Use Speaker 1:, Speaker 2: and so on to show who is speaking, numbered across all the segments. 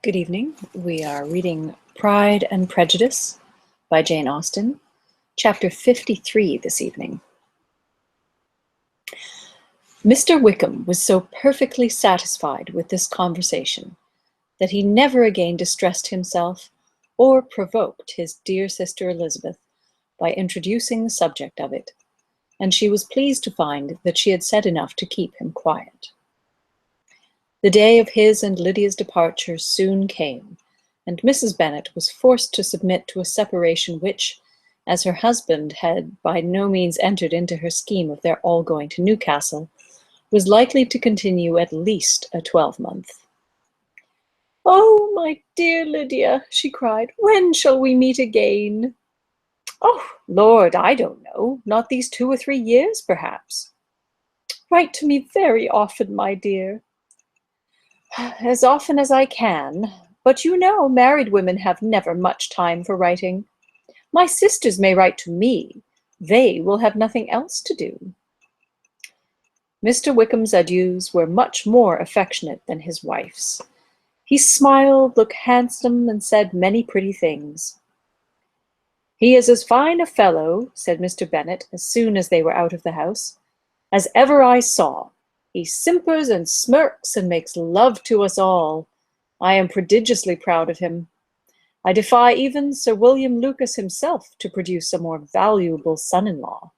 Speaker 1: Good evening. We are reading Pride and Prejudice by Jane Austen, chapter 53 this evening. Mr. Wickham was so perfectly satisfied with this conversation that he never again distressed himself or provoked his dear sister Elizabeth by introducing the subject of it, and she was pleased to find that she had said enough to keep him quiet. The day of his and Lydia's departure soon came, and Mrs. Bennet was forced to submit to a separation which, as her husband had by no means entered into her scheme of their all going to Newcastle, was likely to continue at least a 12-month. "Oh, my dear Lydia," she cried, "when shall we meet again?" "Oh, Lord, I don't know. Not these 2 or 3 years, perhaps." "Write to me very often, my dear." "As often as I can, but you know married women have never much time for writing. My sisters may write to me. They will have nothing else to do." Mr. Wickham's adieus were much more affectionate than his wife's. He smiled, looked handsome, and said many pretty things. "He is as fine a fellow," said Mr. Bennet, as soon as they were out of the house, "as ever I saw. He simpers and smirks and makes love to us all. I am prodigiously proud of him. I defy even Sir William Lucas himself to produce a more valuable son-in-law."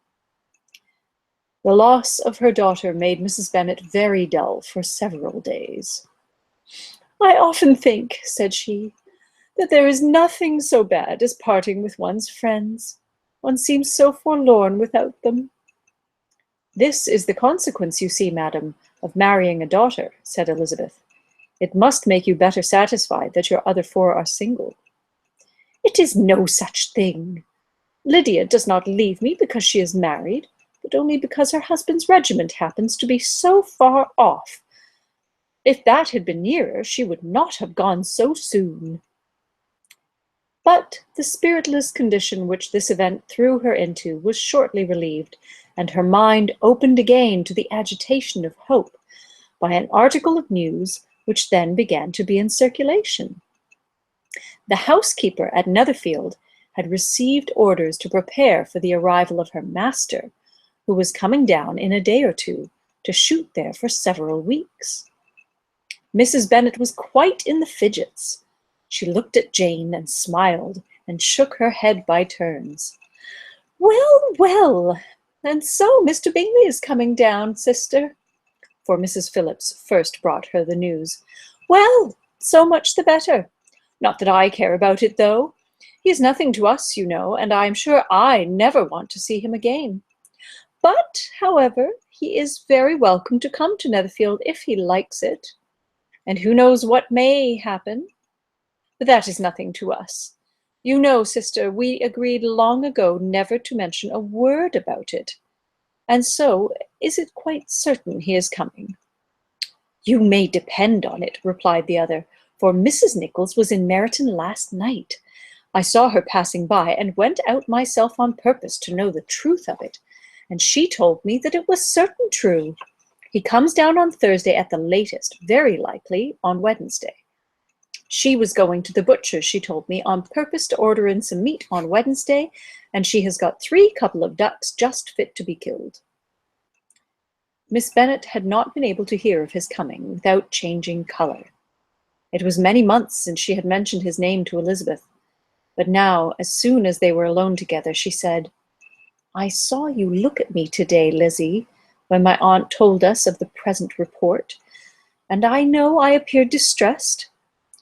Speaker 1: The loss of her daughter made Mrs. Bennet very dull for several days. "I often think," said she, "that there is nothing so bad as parting with one's friends. One seems so forlorn without them." "This is the consequence, you see, madam, of marrying a daughter," said Elizabeth. "It must make you better satisfied that your other 4 are single." "It is no such thing. Lydia does not leave me because she is married, but only because her husband's regiment happens to be so far off. If that had been nearer, she would not have gone so soon." But the spiritless condition which this event threw her into was shortly relieved, and her mind opened again to the agitation of hope by an article of news which then began to be in circulation. The housekeeper at Netherfield had received orders to prepare for the arrival of her master, who was coming down in a day or two to shoot there for several weeks. Mrs. Bennet was quite in the fidgets. She looked at Jane and smiled and shook her head by turns. "Well, well, and so Mr. Bingley is coming down, sister," for Mrs. Phillips first brought her the news. "Well, so much the better. Not that I care about it, though. He is nothing to us, you know, and I am sure I never want to see him again. But, however, he is very welcome to come to Netherfield if he likes it. And who knows what may happen? But that is nothing to us. You know, sister, we agreed long ago never to mention a word about it. And so, is it quite certain he is coming?" "You may depend on it," replied the other, "for Mrs. Nichols was in Meryton last night. I saw her passing by, and went out myself on purpose to know the truth of it, and she told me that it was certain true. He comes down on Thursday at the latest, very likely on Wednesday. She was going to the butcher's, she told me, on purpose to order in some meat on Wednesday, and she has got 3 couple of ducks just fit to be killed." Miss Bennet had not been able to hear of his coming without changing colour. It was many months since she had mentioned his name to Elizabeth, but now, as soon as they were alone together, she said, "I saw you look at me to-day, Lizzie, when my aunt told us of the present report, and I know I appeared distressed,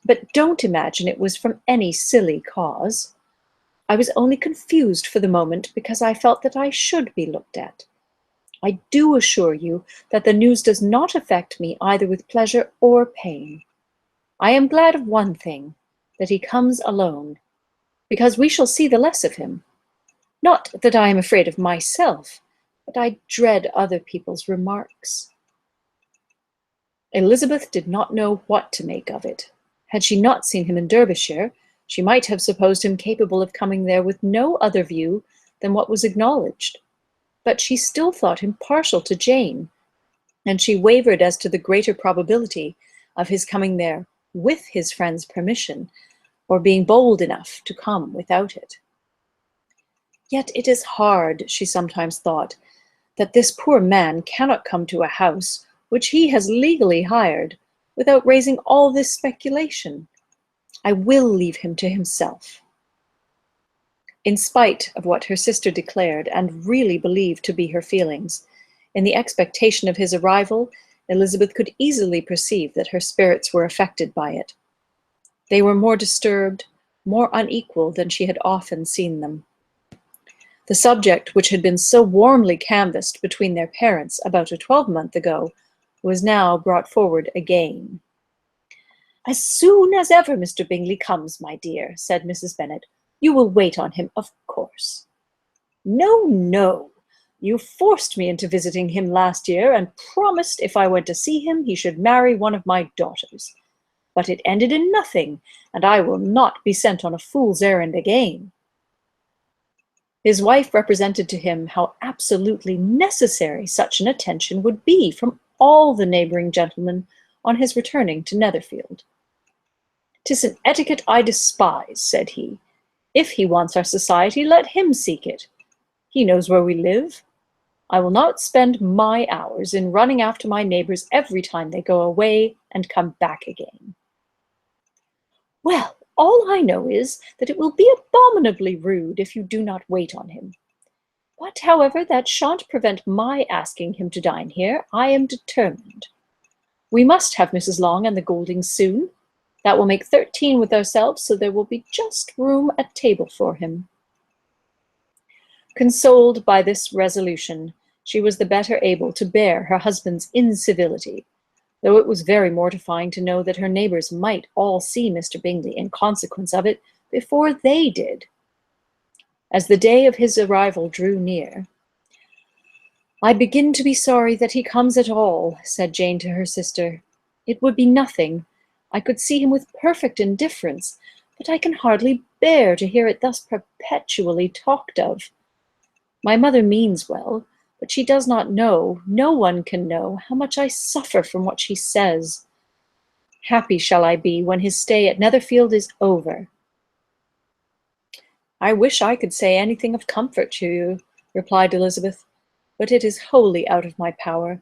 Speaker 1: but don't imagine it was from any silly cause. I was only confused for the moment because I felt that I should be looked at. I do assure you that the news does not affect me either with pleasure or pain. I am glad of one thing, that he comes alone, because we shall see the less of him. Not that I am afraid of myself, but I dread other people's remarks." Elizabeth did not know what to make of it. Had she not seen him in Derbyshire, she might have supposed him capable of coming there with no other view than what was acknowledged. But she still thought him partial to Jane, and she wavered as to the greater probability of his coming there with his friend's permission, or being bold enough to come without it. Yet it is hard, she sometimes thought, that this poor man cannot come to a house which he has legally hired without raising all this speculation. I will leave him to himself. In spite of what her sister declared and really believed to be her feelings, in the expectation of his arrival, Elizabeth could easily perceive that her spirits were affected by it. They were more disturbed, more unequal than she had often seen them. The subject which had been so warmly canvassed between their parents about a 12-month ago was now brought forward again. "As soon as ever Mr. Bingley comes, my dear," said Mrs. Bennet. "You will wait on him, of course." "No, no. You forced me into visiting him last year, and promised if I went to see him he should marry one of my daughters. But it ended in nothing, and I will not be sent on a fool's errand again." His wife represented to him how absolutely necessary such an attention would be from all the neighbouring gentlemen on his returning to Netherfield. "'Tis an etiquette I despise," said he. "If he wants our society, let him seek it. He knows where we live. I will not spend my hours in running after my neighbours every time they go away and come back again." "Well, all I know is that it will be abominably rude if you do not wait on him. But, however, that shan't prevent my asking him to dine here. I am determined. We must have Mrs. Long and the Gouldings soon. That will make 13 with ourselves, so there will be just room at table for him." Consoled by this resolution, she was the better able to bear her husband's incivility, though it was very mortifying to know that her neighbours might all see Mr. Bingley in consequence of it before they did. As the day of his arrival drew near, "I begin to be sorry that he comes at all," said Jane to her sister. "It would be nothing. I could see him with perfect indifference, but I can hardly bear to hear it thus perpetually talked of. My mother means well, but she does not know, no one can know, how much I suffer from what she says. Happy shall I be when his stay at Netherfield is over." "I wish I could say anything of comfort to you," replied Elizabeth, "but it is wholly out of my power.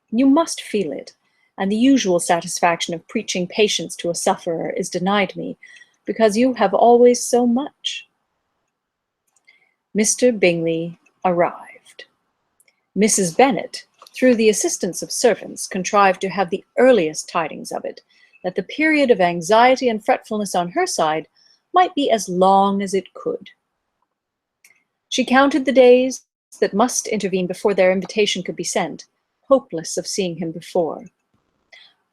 Speaker 1: You must feel it, and the usual satisfaction of preaching patience to a sufferer is denied me, because you have always so much." Mr. Bingley arrived. Mrs. Bennet, through the assistance of servants, contrived to have the earliest tidings of it, that the period of anxiety and fretfulness on her side might be as long as it could. She counted the days that must intervene before their invitation could be sent, hopeless of seeing him before.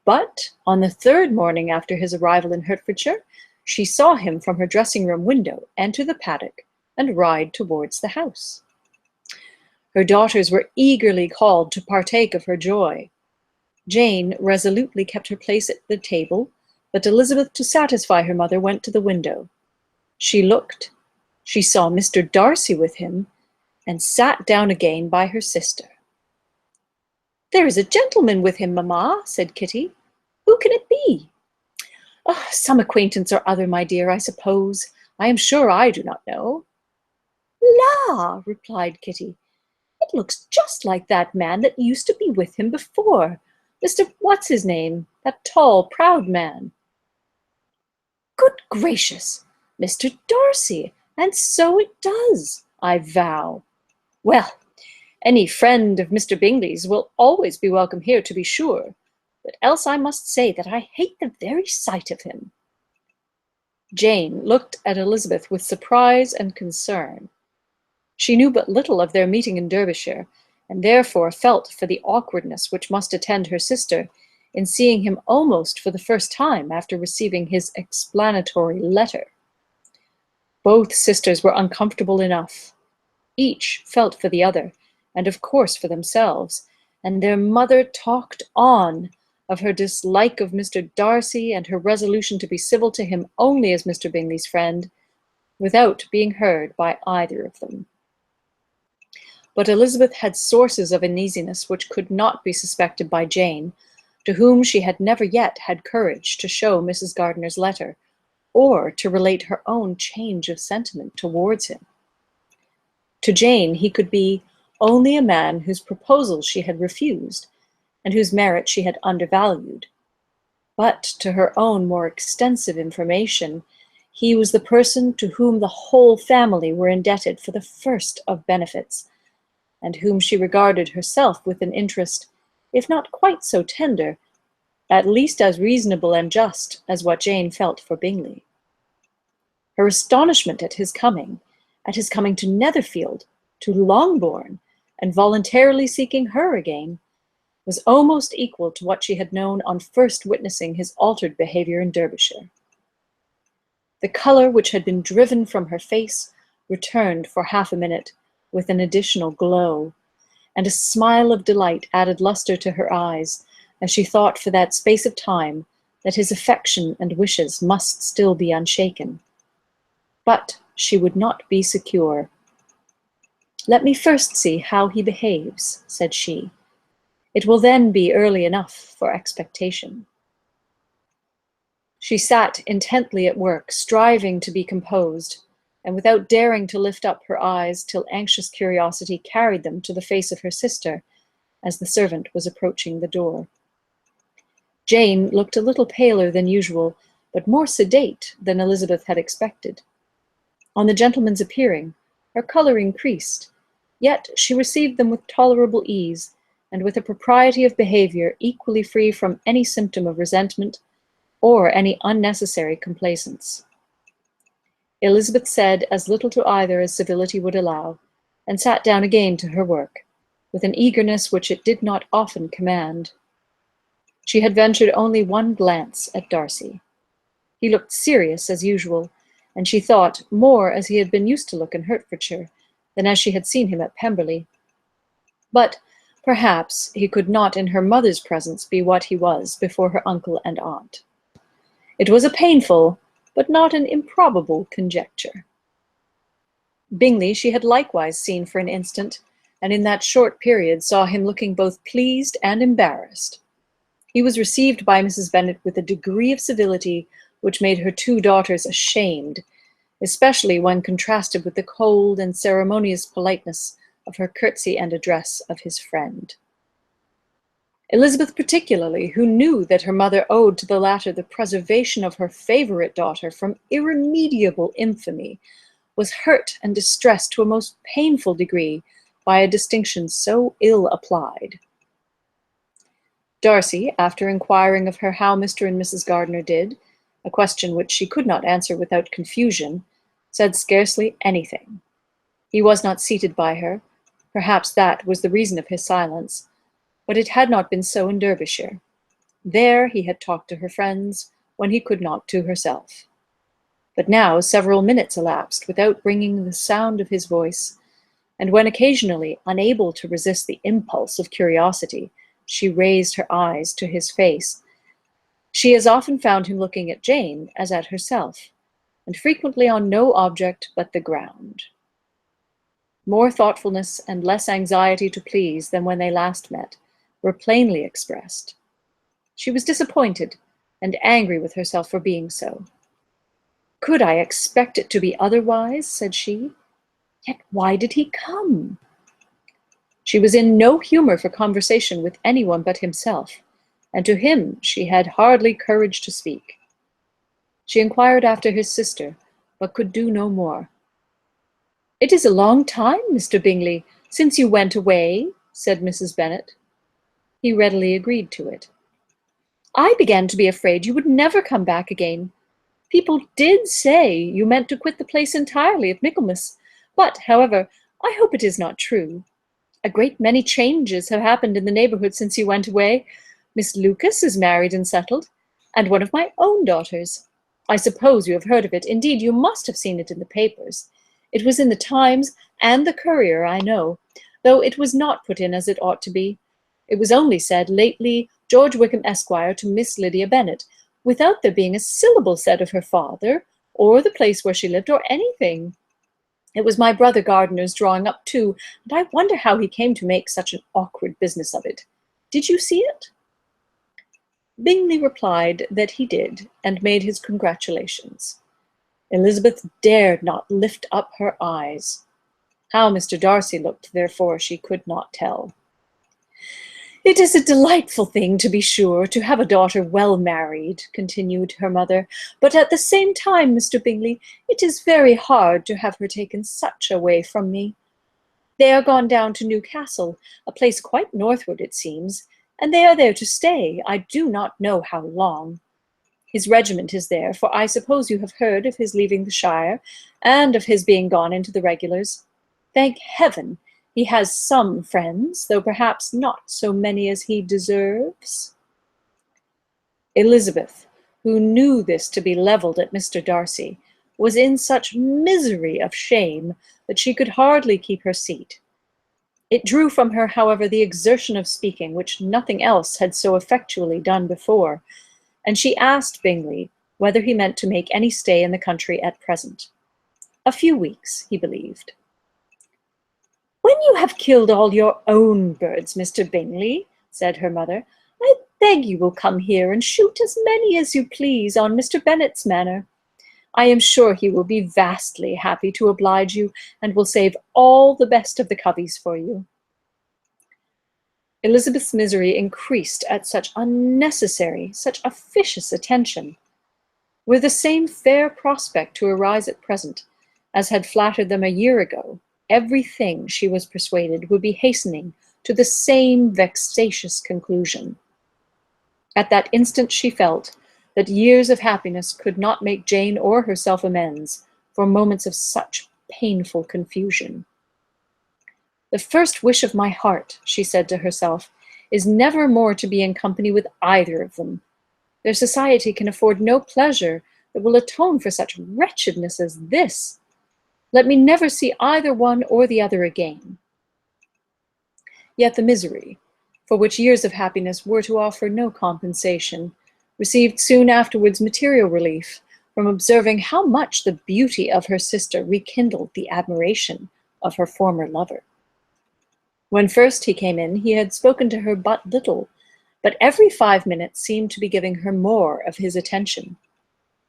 Speaker 1: But on the 3rd morning after his arrival in Hertfordshire, she saw him from her dressing-room window enter the paddock and ride towards the house. Her daughters were eagerly called to partake of her joy. Jane resolutely kept her place at the table, but Elizabeth, to satisfy her mother, went to the window. She looked. She saw Mr. Darcy with him, and sat down again by her sister. "There is a gentleman with him, mamma," said Kitty. "Who can it be?" "Oh, some acquaintance or other, my dear, I suppose. I am sure I do not know." "La!" replied Kitty. "It looks just like that man that used to be with him before. Mr. What's-his-name, that tall, proud man." "Good gracious! Mr. Darcy! And so it does, I vow. Well, any friend of Mr. Bingley's will always be welcome here, to be sure, but else I must say that I hate the very sight of him." Jane looked at Elizabeth with surprise and concern. She knew but little of their meeting in Derbyshire, and therefore felt for the awkwardness which must attend her sister in seeing him almost for the first time after receiving his explanatory letter. Both sisters were uncomfortable enough. Each felt for the other, and of course for themselves, and their mother talked on of her dislike of Mr. Darcy and her resolution to be civil to him only as Mr. Bingley's friend, without being heard by either of them. But Elizabeth had sources of uneasiness which could not be suspected by Jane, to whom she had never yet had courage to show Mrs. Gardiner's letter, or to relate her own change of sentiment towards him. To Jane he could be only a man whose proposal she had refused, and whose merit she had undervalued. But to her own more extensive information, he was the person to whom the whole family were indebted for the first of benefits, and whom she regarded herself with an interest, if not quite so tender, at least as reasonable and just as what Jane felt for Bingley. Her astonishment at his coming to Netherfield, to Longbourn, and voluntarily seeking her again, was almost equal to what she had known on first witnessing his altered behaviour in Derbyshire. The colour which had been driven from her face returned for half a minute with an additional glow, and a smile of delight added lustre to her eyes as she thought for that space of time that his affection and wishes must still be unshaken. But she would not be secure. "Let me first see how he behaves," said she. "It will then be early enough for expectation." She sat intently at work, striving to be composed, and without daring to lift up her eyes till anxious curiosity carried them to the face of her sister, as the servant was approaching the door. Jane looked a little paler than usual, but more sedate than Elizabeth had expected. On the gentleman's appearing, her colour increased, yet she received them with tolerable ease, and with a propriety of behaviour equally free from any symptom of resentment or any unnecessary complaisance. Elizabeth said as little to either as civility would allow, and sat down again to her work, with an eagerness which it did not often command. She had ventured only one glance at Darcy. He looked serious as usual, and she thought more as he had been used to look in Hertfordshire than as she had seen him at Pemberley. But perhaps he could not in her mother's presence be what he was before her uncle and aunt. It was a painful, but not an improbable conjecture. Bingley she had likewise seen for an instant, and in that short period saw him looking both pleased and embarrassed. He was received by Mrs. Bennet with a degree of civility which made her two daughters ashamed, especially when contrasted with the cold and ceremonious politeness of her curtsy and address of his friend. Elizabeth particularly, who knew that her mother owed to the latter the preservation of her favourite daughter from irremediable infamy, was hurt and distressed to a most painful degree by a distinction so ill applied. Darcy, after inquiring of her how Mr. and Mrs. Gardiner did, a question which she could not answer without confusion, said scarcely anything. He was not seated by her, perhaps that was the reason of his silence, but it had not been so in Derbyshire. There he had talked to her friends, when he could not to herself. But now several minutes elapsed without bringing the sound of his voice, and when occasionally, unable to resist the impulse of curiosity, she raised her eyes to his face, she as often found him looking at Jane as at herself, and frequently on no object but the ground. More thoughtfulness and less anxiety to please than when they last met were plainly expressed. She was disappointed and angry with herself for being so. "Could I expect it to be otherwise?" said she. "Yet why did he come?" She was in no humour for conversation with anyone but himself, and to him she had hardly courage to speak. She inquired after his sister, but could do no more. "It is a long time, Mr. Bingley, since you went away," said Mrs. Bennet. He readily agreed to it. "I began to be afraid you would never come back again. People did say you meant to quit the place entirely at Michaelmas, but, however, I hope it is not true. A great many changes have happened in the neighbourhood since you went away. Miss Lucas is married and settled, and one of my own daughters. I suppose you have heard of it. Indeed, you must have seen it in the papers. It was in the Times and the Courier, I know, though it was not put in as it ought to be. It was only said lately, George Wickham, Esquire, to Miss Lydia Bennet, without there being a syllable said of her father, or the place where she lived, or anything. It was my brother Gardiner's drawing up too, and I wonder how he came to make such an awkward business of it. Did you see it?" Bingley replied that he did, and made his congratulations. Elizabeth dared not lift up her eyes. How Mr. Darcy looked, therefore, she could not tell. "It is a delightful thing, to be sure, to have a daughter well married," continued her mother, "but at the same time, Mr. Bingley, it is very hard to have her taken such a way from me. They are gone down to Newcastle, a place quite northward, it seems, and they are there to stay, I do not know how long. His regiment is there, for I suppose you have heard of his leaving the shire, and of his being gone into the regulars. Thank heaven! He has some friends, though perhaps not so many as he deserves." Elizabeth, who knew this to be levelled at Mr. Darcy, was in such misery of shame that she could hardly keep her seat. It drew from her, however, the exertion of speaking, which nothing else had so effectually done before, and she asked Bingley whether he meant to make any stay in the country at present. A few weeks, he believed. "When you have killed all your own birds, Mr. Bingley," said her mother, "I beg you will come here and shoot as many as you please on Mr. Bennet's manor. I am sure he will be vastly happy to oblige you, and will save all the best of the coveys for you." Elizabeth's misery increased at such unnecessary, such officious attention. Were the same fair prospect to arise at present as had flattered them a year ago, everything, she was persuaded, would be hastening to the same vexatious conclusion. At that instant she felt that years of happiness could not make Jane or herself amends for moments of such painful confusion. "The first wish of my heart," she said to herself, "is never more to be in company with either of them. Their society can afford no pleasure that will atone for such wretchedness as this. Let me never see either one or the other again." Yet the misery, for which years of happiness were to offer no compensation, received soon afterwards material relief from observing how much the beauty of her sister rekindled the admiration of her former lover. When first he came in, he had spoken to her but little, but every 5 minutes seemed to be giving her more of his attention.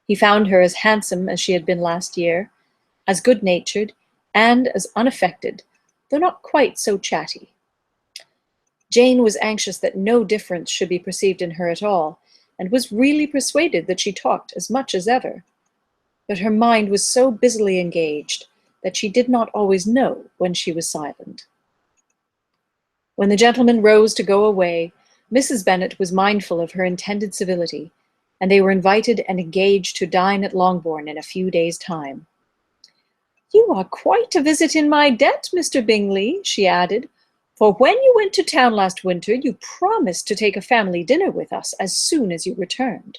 Speaker 1: He found her as handsome as she had been last year, as good-natured, and as unaffected, though not quite so chatty. Jane was anxious that no difference should be perceived in her at all, and was really persuaded that she talked as much as ever. But her mind was so busily engaged that she did not always know when she was silent. When the gentlemen rose to go away, Mrs. Bennet was mindful of her intended civility, and they were invited and engaged to dine at Longbourn in a few days' time. "You are quite a visit in my debt, Mr. Bingley," she added, "for when you went to town last winter, you promised to take a family dinner with us as soon as you returned.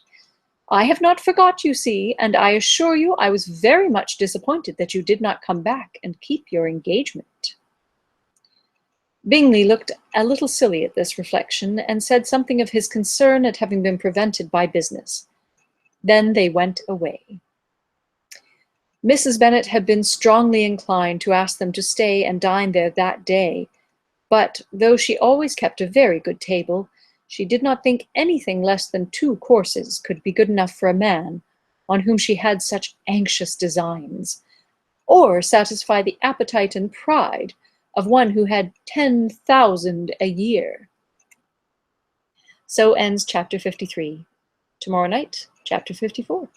Speaker 1: I have not forgot, you see, and I assure you I was very much disappointed that you did not come back and keep your engagement." Bingley looked a little silly at this reflection, and said something of his concern at having been prevented by business. Then they went away. Mrs. Bennet had been strongly inclined to ask them to stay and dine there that day, but, though she always kept a very good table, she did not think anything less than 2 courses could be good enough for a man on whom she had such anxious designs, or satisfy the appetite and pride of one who had 10,000 a year. So ends chapter 53. Tomorrow night, chapter 54.